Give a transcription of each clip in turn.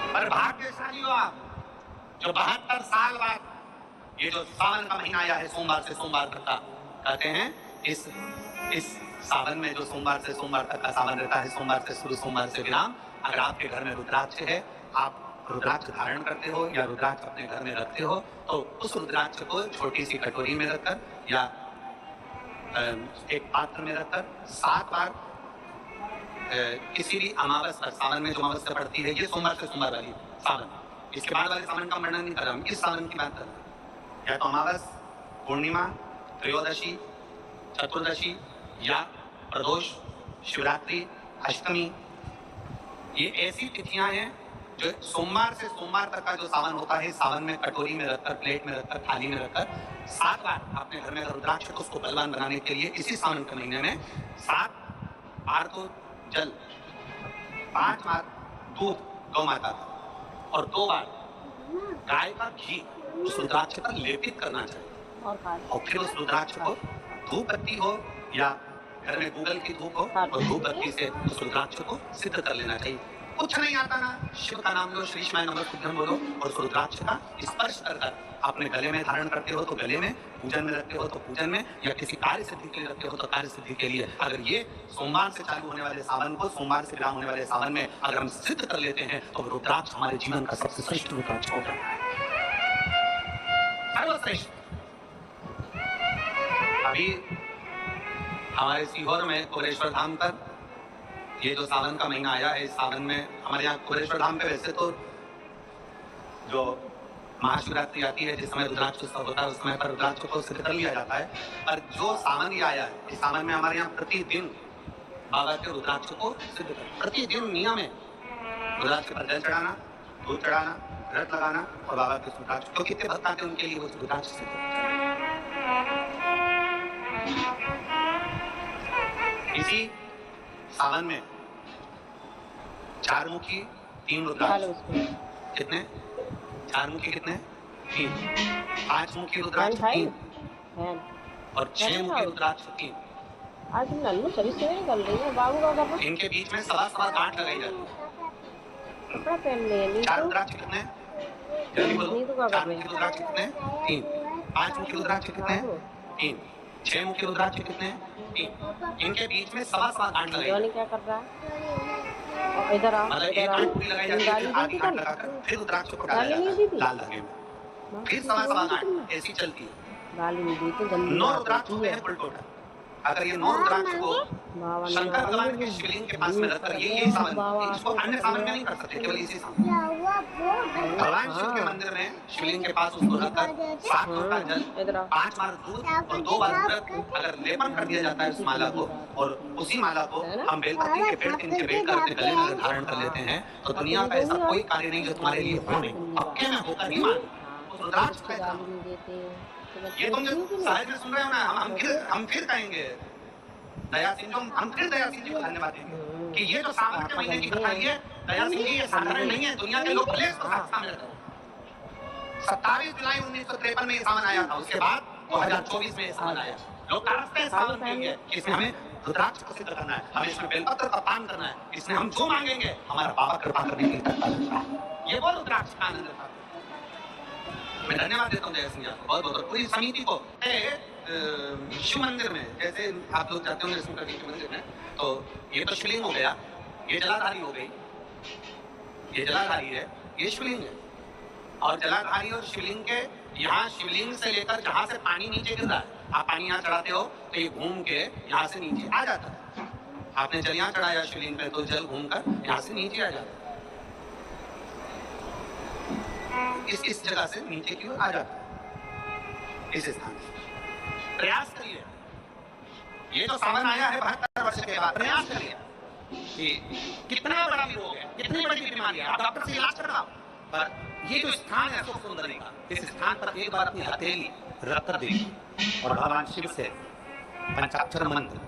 पर भाग्यशाली हो आप जो 72 साल बाद ये जो सावन का महीना आया है, सोमवार से सोमवार तक का, कहते हैं इस सावन में जो सोमवार से सोमवार तक का सावन रहता है, सोमवार से शुरू सोमवार से विराम, अगर आपके घर में रुद्राक्ष है, आप रुद्राक्ष धारण करते हो या रुद्राक्ष अपने घर में रखते हो, तो उस रुद्राक्ष को छोटी सी कटोरी में रखकर या एक पात्र में रखकर 7 बार किसी भी अमावस पर, सावन में जो अमावस्या पड़ती है, ये सोमवार से सोमवार वाली सावन, इसके बाद वाले सावन का वर्णन नहीं कर रहा हूं, इस सावन की बात कर रहा हूं। या तो अमावस, पूर्णिमा, त्रयोदशी, चतुर्दशी या प्रदोष, शिवरात्रि, अष्टमी, ये ऐसी तिथियां हैं जो सोमवार से सोमवार तक का जो सावन होता है, सावन में कटोरी में रखकर, प्लेट में रखकर, थाली में रखकर 7 बार अपने घर में रुद्राक्ष को उसको बलवान बनाने के लिए इसी सावन के महीने में 7 बार तो जल, 5 बार दूध गौ माता का और 2 बार गाय का घी उस रुद्राक्ष पर लेपित करना चाहिए और फिर उस रुद्राक्ष को धूप बत्ती हो या घर में गूगल की धूप हो और धूप बत्ती से उस रुद्राक्ष को सिद्ध कर लेना चाहिए। कुछ नहीं आता ना, शिव का नाम लो, श्री शिवाय नमः शुद्धम बोलो और उस रुद्राक्ष का स्पर्श कर अपने गले में धारण करते हो तो गले में, पूजन में रखते हो तो पूजन में, या किसी कार्य सिद्धि के लिए रखते हो तो कार्य सिद्धि के लिए। अगर ये सोमवार से चालू होने वाले सावन को, सोमवार से विराम होने वाले सावन में अगर हम सिद्ध कर लेते हैं तो रुद्राक्ष हमारे जीवन का सबसे श्रेष्ठ रुद्राक्ष होगा, सर्वश्रेष्ठ। अभी हमारे सीहोर में कोरेश्वर धाम पर ये जो सावन का महीना आया है, इस सावन में हमारे यहाँ कोरेश्वर धाम पे वैसे तो जो महाशिवरात्रि आती है, जिस समय रुद्राक्ष उत्सव होता है, उस समय पर रुद्राक्ष को सिद्ध कर लिया जाता है। पर जो सावन ये आया है, इस सावन में हमारे यहाँ प्रतिदिन बाबा के रुद्राक्ष को सिद्ध कर, प्रतिदिन नियम है रुद्राक्ष पर जल चढ़ाना, दूध चढ़ाना, व्रत लगाना और बाबा के रुद्राक्ष तो कितने भक्त आते हैं उनके लिए वो रुद्राक्ष सिद्ध। इसी सावन में 4 मुखी 3 रुद्राक्ष, कितने 4 मुखी कितने 3, 5 मुखी रुद्राक्ष 3 और 6 मुखी रुद्राक्ष 3। आज नन्नू सभी से निकल रही है, बाबू का कर इनके बीच में सवा गांठ लगाई जाती है। कपड़ा पहन ले 4 रुद्राक्ष कितने, जल्दी बोलो, 4 मुखी रुद्राक्ष कितने 3, 5 मुखी रुद्राक्ष कितने 3, 6 मुखी रुद्राक्ष कितने 3। इनके बीच में सवा गांठ लगाई जाती है। क्या कर रहा है इधर आ, मतलब एक गांठ पूरी लगाई जाती है, आधी गांठ लगाकर फिर रुद्राक्ष को डाला जाता है लाल धागे में, फिर सवा गांठ ऐसी चलती है। गाली नहीं दी तो जल्दी 9 रुद्राक्ष होते हैं कुल टोटल। अगर ये 9 रुद्राक्ष को शंकर भगवान के शिवलिंग के पास में रखकर ये सावन, इसको अन्य सावन में नहीं कर सकते, केवल इसी सावन भगवान शिव के मंदिर में शिवलिंग के पास उसको रखकर 7 लोटा जल, 5 बार दूध और 2 बार व्रत अगर लेपन कर दिया जाता है उस माला को, और उसी माला को हम बेलपत्री के पेड़ के नीचे बैठ कर अपने गले में धारण कर लेते हैं, तो दुनिया का ऐसा कोई कार्य नहीं जो तुम्हारे लिए हो नहीं, पक्के में होगा नहीं मान उस रुद्राक्ष का। ये तुम जो साहिब में सुन रहे हो ना, हम फिर कहेंगे दया सिंह, हम फिर दया सिंह जी को धन्यवाद देंगे कि ये जो सावन के महीने की कथा है, दया सिंह जी ये साधारण नहीं है, दुनिया के लोग भले इसको सामने रखते हैं। 27 जुलाई 1953 में ये सावन आया था, उसके बाद 2024 में ये सावन आया। लोग तरसते हैं सावन के लिए, इसमें हमें रुद्राक्ष को सिद्ध करना है, हमें इसमें बेलपत्र का पान करना है, इसमें हम जो मांगेंगे हमारा बाबा कृपा करने के लिए करता है। ये वो रुद्राक्ष का आनंद था। मैं धन्यवाद देता हूँ जय सिंह को, बहुत बहुत पूरी समिति को। शिव मंदिर में जैसे आप लोग जाते होंगे शिव मंदिर में, तो ये तो शिवलिंग हो गया, ये जलाधारी हो गई, ये जलाधारी है, ये शिवलिंग है, और जलाधारी और शिवलिंग के यहाँ शिवलिंग से लेकर जहाँ से पानी नीचे गिर रहा है, आप पानी यहाँ चढ़ाते हो तो ये घूम के यहाँ से नीचे आ जाता है। आपने जल यहाँ चढ़ाया शिवलिंग पे तो जल घूमकर यहाँ से नीचे आ जाता है, इस जगह से नीचे की ओर आ जाता है, इस स्थान से। प्रयास करिए, ये जो सावन आया है 72 वर्ष के बाद, प्रयास करिए कि कितना बड़ा भी रोग है, कितनी बड़ी बीमारी है, आप डॉक्टर से इलाज करवाओ, पर ये जो स्थान है अशोक सुंदरी का, इस स्थान पर एक बार अपनी हथेली रख कर देखिए और भगवान शिव से पंचाक्षर मंत्र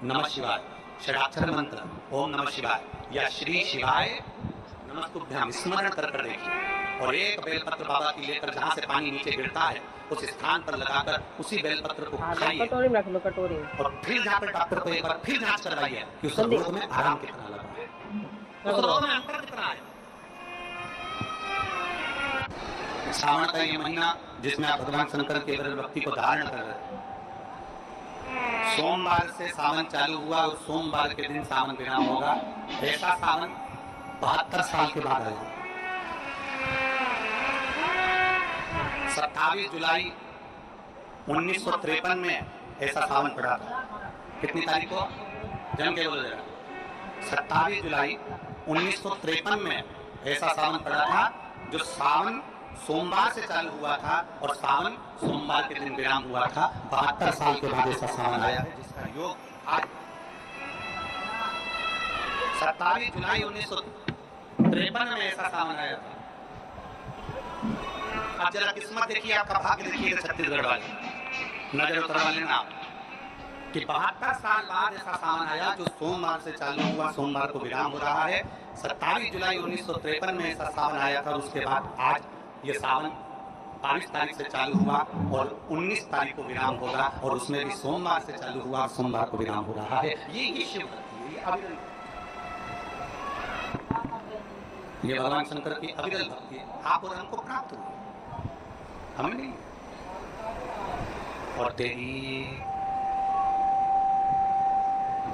नमः शिवाय, षडाक्षर मंत्र ओम नमः शिवाय या श्री शिवाय नमस्तुभ्यम स्मरण कर देखिए, और एक बेलपत्र बाबा की लेकर जहाँ से पानी नीचे गिरता है उस स्थान पर लगाकर उसी बेलपत्र को खाइए, कटोरी में रख लो, कटोरी, और फिर जहाँ पर डॉक्टर को एक बार फिर जांच करवाइए कि उस रोग में आराम कितना लगा है, उस रोग में अंतर कितना है। श्रावण का ये महीना जिसमें आप भगवान शंकर के भक्ति को धारण कर रहे हैं, सोमवार से सावन चालू हुआ और सोमवार के दिन सावन विराम होगा। ऐसा सावन 72 साल के बाद आया। 27 जुलाई 1953 में ऐसा सावन पड़ा था। कितनी तारीख को? जन के बोलो जरा। 27 जुलाई 1953 में ऐसा सावन पड़ा था, जो सावन सोमवार से चालू हुआ था और सावन सोमवार के दिन विराम हुआ था। 72 साल के बाद ऐसा सावन आया है, जिसका योग आज 27 जुलाई 1953 में ऐसा सावन आया था। अब जरा किस्मत देखिए, आपका भाग्य देखिए छत्तीसगढ़ वाले, नजर उतरवा लेना आप कि 72 साल बाद ऐसा सावन आया जो सोमवार से चालू हुआ, सोमवार को विराम हो रहा है। 27 जुलाई 1953 में ऐसा सावन आया था। उसके बाद आज ये सावन 22 तारीख से चालू हुआ और 19 तारीख को विराम होगा, और उसमें भी सोमवार से चालू हुआ और सोमवार को विराम हो रहा है। ये शिव भक्ति है, ये भगवान शंकर की अविरल भक्ति है। आप और हमको प्राप्त हुई, हमें नहीं। और तेरी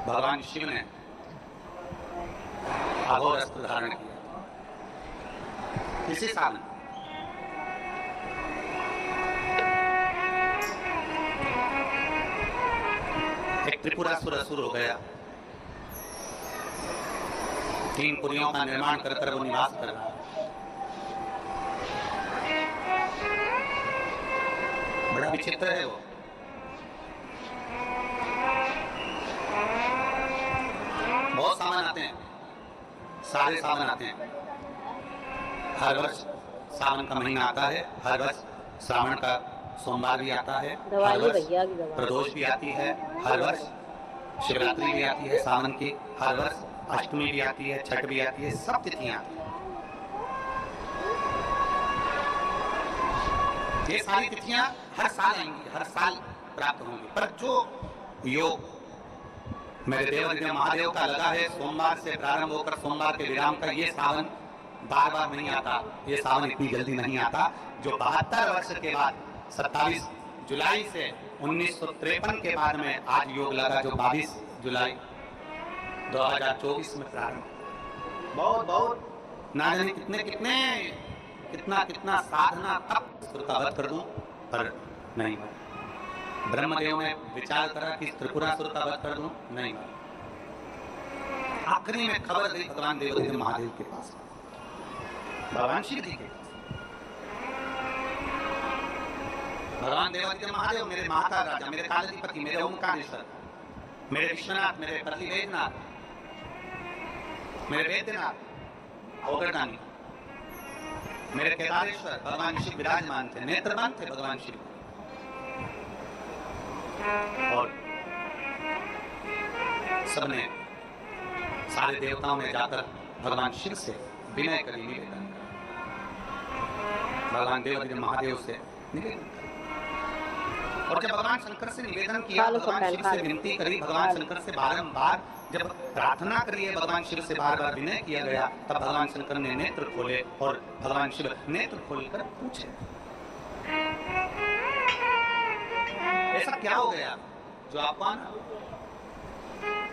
भगवान शिव ने अघोर अस्त्र धारण किया इसी साल। एक त्रिपुरासुर असुर हो गया, 3 पुरियों का निर्माण कर वो निवास कर रहा है। बड़ा विचित्र है वो। बहुत सामान आते हैं, सारे सावन आते हैं। हर वर्ष सावन का महीना आता है, हर वर्ष श्रावण का सोमवार भी आता है, हर वर्ष प्रदोष भी आती है, हर वर्ष शिवरात्रि भी आती है सावन की, हर वर्ष अष्टमी भी आती है, छठ भी आती है, सब तिथियां आती हैं। ये सारी तिथियां हर साल आएंगी, हर साल प्राप्त होंगी। पर जो योग मेरे देव महादेव का लगा है, सोमवार से प्रारंभ होकर सोमवार के विराम का, ये सावन बार बार नहीं आता, ये सावन इतनी जल्दी नहीं आता। जो 72 वर्ष के बाद 27 जुलाई से 1953 के बाद में आज योग लगा, जो 22 जुलाई 2024 में प्रारंभ। बहुत ना जाने कितना साधना तप श्रुतावत कर दूं, पर नहीं। ब्रह्मदेव ने विचार करा कि त्रिपुरासुर का वध कर दूं, नहीं। आखिरी में खबर गई भगवान देवादित्य महादेव के पास, भगवान शिव जी के। भगवान देवादित्य महादेव मेरे महाकाल राजा, मेरे कालाधिपति, मेरे ओमकारेश्वर, मेरे विश्वनाथ, मेरे पति वेदनाथ, मेरे वेद्यनाथ, अवगढ़दानी, मेरे केदारेश्वर भगवान शिव विराजमान थे, नेत्रवान थे भगवान शिव। और सबने, सारे देवताओं ने जाकर भगवान शिव से विनय करी, निवेदन करा, भगवान देवादित्य महादेव से निवेदन करा। और जब भगवान शंकर से निवेदन किया, भगवान शिव से विनती करी, भगवान शंकर से बारंबार जब प्रार्थना करी है, भगवान शिव से बार बार विनय किया गया, तब भगवान शंकर ने नेत्र खोले और भगवान शिव नेत्र खोलकर पूछे, ऐसा क्या हो गया जो आपको आना?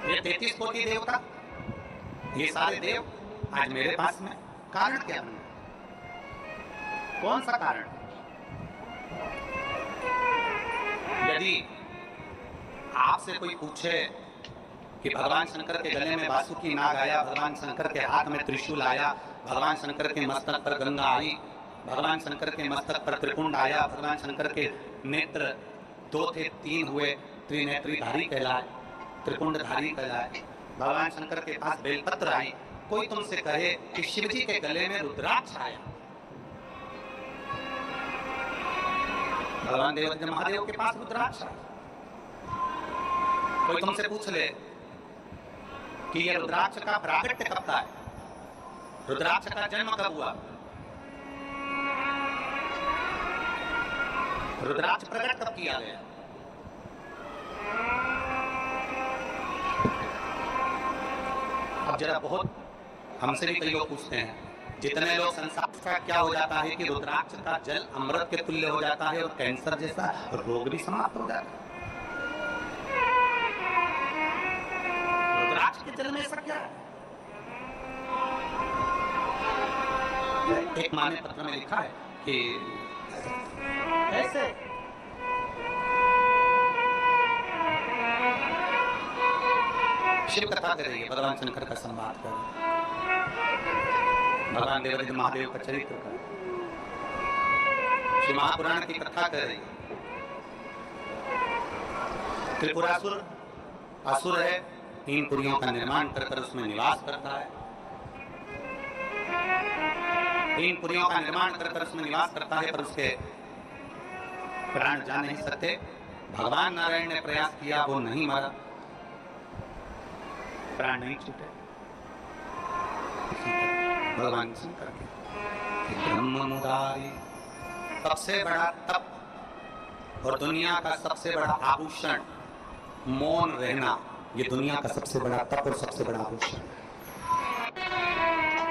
ये 33 कोटि देवता, ये सारे देव आज मेरे पास में, कारण क्या बना? कौन सा कारण? यदि आपसे कोई पूछे कि भगवान शंकर के गले में बासुकी नाग आया, भगवान शंकर के हाथ में त्रिशूल आया, भगवान शंकर के मस्तक पर गंगा आई, भगवान शंकर के मस्तक पर त्रिकुंड आया, भगवान शंकर के नेत्र 2 थे 3 हुए, त्रिनेत्रीधारी कहलाए, त्रिकुंडधारी कहलाए, भगवान शंकर के पास बेलपत्र आई, कोई तुमसे कहे कि शिव जी के गले में रुद्राक्ष आया, भगवान देवादित्य महादेव के पास रुद्राक्ष आया, कोई तुमसे पूछ ले कि यह रुद्राक्ष का प्राकट्य कब का है, रुद्राक्ष का जन्म कब हुआ, रुद्राक्ष प्रकट कब किया गया? अब जरा बहुत हमसे भी कई लोग पूछते हैं, जितने लोग संसार का क्या हो जाता है कि रुद्राक्ष का जल अमृत के तुल्य हो जाता है और कैंसर जैसा रोग भी समाप्त हो जाता है। रुद्राक्ष के जल में ऐसा क्या है? एक मान्य पत्र में लिखा है कि कैसे शिव कथा कर रही है, भगवान शंकर का संवाद कर रही है, भगवान देवादित्य महादेव का चरित्र कर, श्री महापुराण की कथा कर रही है। त्रिपुरासुर असुर है, 3 पुरियों का निर्माण कर उसमें निवास करता है। 3 पुरियों का निर्माण कर उसमें निवास करता है, पर उसके प्राण जा नहीं सकते। भगवान नारायण ने प्रयास किया, वो नहीं मरा, प्राण नहीं छूटे। भगवान शंकर के ब्रह्म मुरारी, सबसे बड़ा तप और दुनिया का सबसे बड़ा आभूषण मौन रहना, ये दुनिया का सबसे बड़ा तप और सबसे बड़ा आभूषण।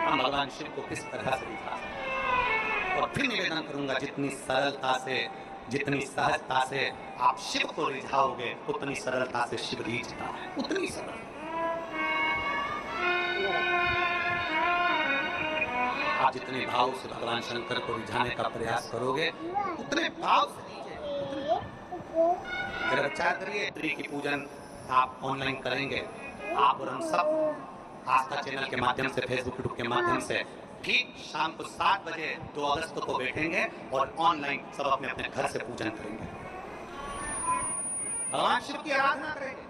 हम भगवान शिव को किस तरह से दिखा सकते? और फिर निवेदन करूंगा, जितनी सरलता से, जितनी सहजता से आप शिव को रिझाओगे, उतनी सरलता से शिव रिझता है, उतनी सरल। आप जितने भाव से भगवान शंकर को रिझाने का प्रयास करोगे, उतने भाव से लीजिए। मेरा विचार करिए, त्रि की पूजन आप ऑनलाइन करेंगे, आप और हम सब आस्था चैनल के माध्यम से, फेसबुक के माध्यम से ठीक शाम को 7 बजे 2 अगस्त को बैठेंगे और ऑनलाइन सब अपने अपने घर से पूजन करेंगे, भगवान शिव की आराधना करेंगे।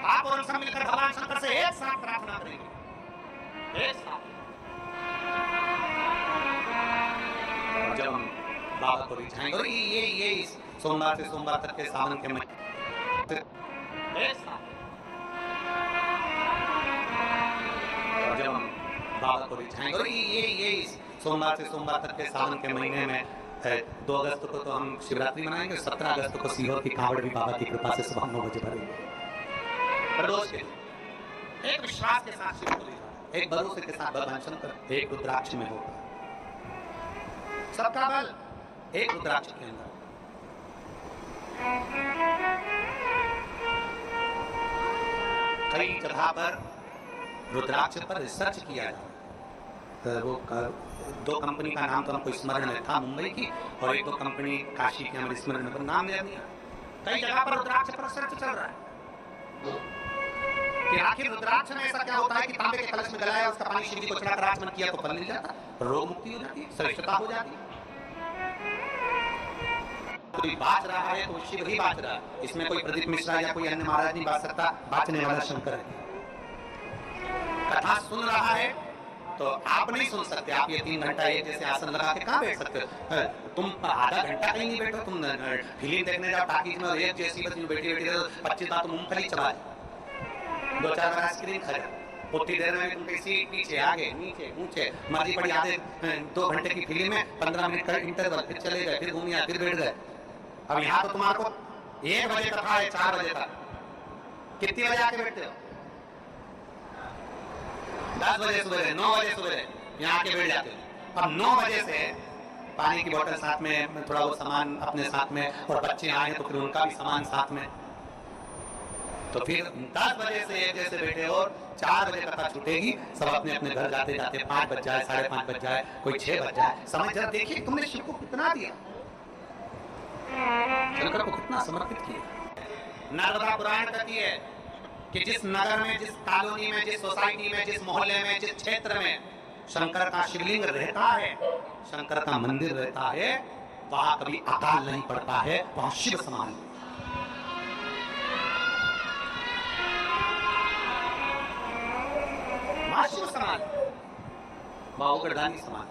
आप और हम सब मिलकर भगवान शंकर से एक साथ प्रार्थना करेंगे, एक साथ। जब हम बाबा को रिझाएंगे, और ये सोमवार से सोमवार तक के सावन के महीने, जब हम बाबा को रिझाएंगे, और ये सोमवार से सोमवार तक के सावन के महीने में 2 अगस्त को तो हम शिवरात्रि मनाएंगे, 17 अगस्त को सीहोर की कांवड़ भी बाबा की कृपा से सुबह 9 बजे भरेंगे। रोज के एक विश्वास के साथ शिव को रिझाएं, एक भरोसे के साथ भगवान शंकर एक रुद्राक्ष में होगा, सबका बल एक रुद्राक्ष के अंदर। कई जगह पर रुद्राक्ष पर रिसर्च किया जाए, तो वो 2 कंपनी का नाम तो हमको स्मरण में था, मुंबई की, और 1-2 कंपनी काशी की हमारे स्मरण में नाम ले दिया। कई जगह पर रुद्राक्ष पर रिसर्च चल रहा है कि आखिर रुद्राक्ष में ऐसा क्या होता है कि तांबे के कलश में गलाया, उसका पानी शिव जी को चढ़ाकर आचमन किया तो फल मिल जाता, रोग मुक्ति हो जाती है, श्रेष्ठता हो जाती है। कोई बाच रहा है तो शिव ही बाच रहा है, इसमें कोई प्रदीप मिश्रा या कोई अन्य महाराज नहीं बाच सकता, बाचने वाला शंकर है। कथा सुन रहा है तो आप नहीं सुन सकते, आप ये 3 घंटा एक जैसे आसन लगा के कहाँ बैठ सकते हो? तुम आधा घंटा कहीं नहीं बैठो, तुम फिल्म देखने जाओ टाकीज में, एक जैसी बस बैठी 25 बार तो मूंगफली चबा, 2-4 बार आइसक्रीम खा जाओ, उतनी देर में तुम किसी पीछे आगे नीचे ऊंचे मर्जी पड़ी, आधे 2 घंटे की फिल्म में 15 मिनट का इंटरवल, फिर चले गए, फिर घूमिया, फिर बैठ गए। अब यहाँ तो तुम्हारे को 1 बजे कथा है, 4 बजे तक, कितनी बजे आके बैठते हो? 10 बजे सुबह, 9 बजे सुबह यहाँ आके बैठ जाते हो। अब 9 बजे से पानी की बोतल साथ में, थोड़ा वो सामान अपने साथ में, और बच्चे आए तो फिर उनका भी सामान साथ में, तो फिर 10 बजे से 1 जैसे बैठे और 4 बजे कथा छूटेगी, सब अपने अपने घर जाते जाते 5 बज जाए, 5:30 बज जाए, कोई 6 बज जाए। समय जरा देखिए, तुमने शिव को कितना दिया, शंकर को कितना समर्पित किया। नर्मदा पुराण कहती है कि जिस नगर में, जिस कॉलोनी में, जिस सोसाइटी में, जिस मोहल्ले में, जिस क्षेत्र में शंकर का शिवलिंग रहता है, शंकर का मंदिर रहता है, वहां कभी अकाल नहीं पड़ता है, वहां शिव समान, शिव समान, बाहुगढ़दानी समान।